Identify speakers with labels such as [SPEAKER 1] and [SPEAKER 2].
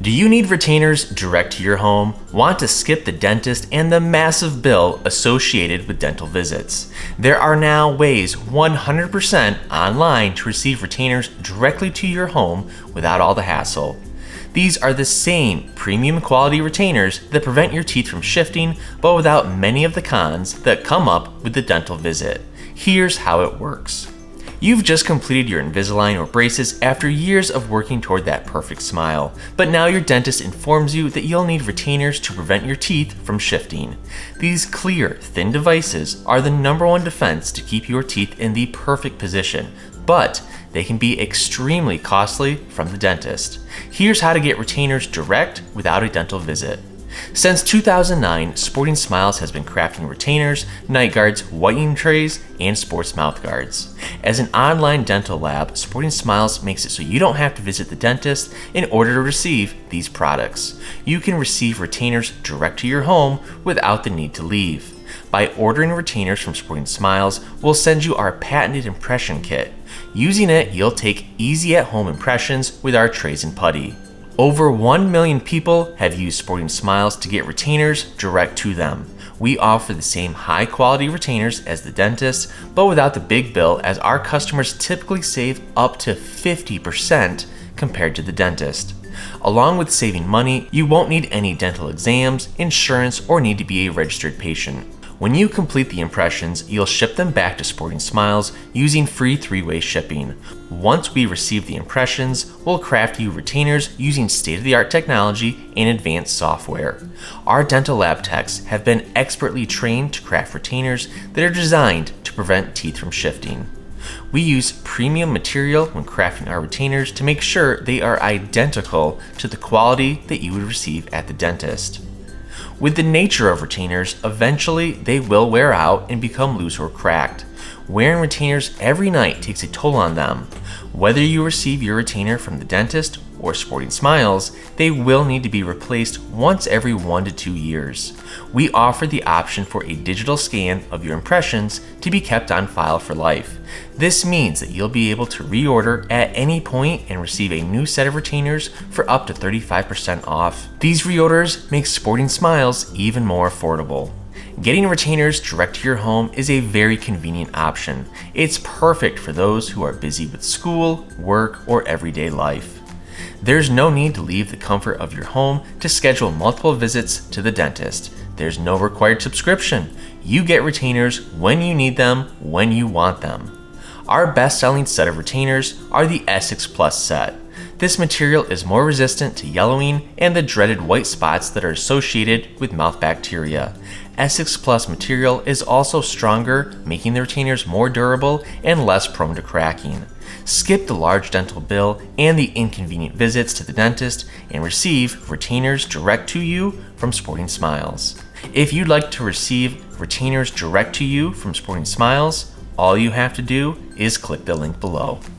[SPEAKER 1] Do you need retainers direct to your home? Want to skip the dentist and the massive bill associated with dental visits? There are now ways 100% online to receive retainers directly to your home without all the hassle. These are the same premium quality retainers that prevent your teeth from shifting, but without many of the cons that come up with the dental visit. Here's how it works. You've just completed your Invisalign or braces after years of working toward that perfect smile, but now your dentist informs you that you'll need retainers to prevent your teeth from shifting. These clear, thin devices are the #1 defense to keep your teeth in the perfect position, but they can be extremely costly from the dentist. Here's how to get retainers direct without a dental visit. Since 2009, SportingSmiles has been crafting retainers, night guards, whitening trays, and sports mouth guards. As an online dental lab, SportingSmiles makes it so you don't have to visit the dentist in order to receive these products. You can receive retainers direct to your home without the need to leave. By ordering retainers from SportingSmiles, we'll send you our patented impression kit. Using it, you'll take easy at-home impressions with our trays and putty. Over 1 million people have used SportingSmiles to get retainers direct to them. We offer the same high-quality retainers as the dentist, but without the big bill, as our customers typically save up to 50% compared to the dentist. Along with saving money, you won't need any dental exams, insurance, or need to be a registered patient. When you complete the impressions, you'll ship them back to SportingSmiles using free 3-way shipping. Once we receive the impressions, we'll craft you retainers using state-of-the-art technology and advanced software. Our dental lab techs have been expertly trained to craft retainers that are designed to prevent teeth from shifting. We use premium material when crafting our retainers to make sure they are identical to the quality that you would receive at the dentist. With the nature of retainers, eventually they will wear out and become loose or cracked. Wearing retainers every night takes a toll on them. Whether you receive your retainer from the dentist or SportingSmiles, they will need to be replaced once every 1 to 2 years. We offer the option for a digital scan of your impressions to be kept on file for life. This means that you'll be able to reorder at any point and receive a new set of retainers for up to 35% off. These reorders make SportingSmiles even more affordable. Getting retainers direct to your home is a very convenient option. It's perfect for those who are busy with school, work, or everyday life. There's no need to leave the comfort of your home to schedule multiple visits to the dentist. There's no required subscription. You get retainers when you need them, when you want them. Our best-selling set of retainers are the Essex Plus set. This material is more resistant to yellowing and the dreaded white spots that are associated with mouth bacteria. Essex Plus material is also stronger, making the retainers more durable and less prone to cracking. Skip the large dental bill and the inconvenient visits to the dentist and receive retainers direct to you from SportingSmiles. If you'd like to receive retainers direct to you from SportingSmiles, all you have to do is click the link below.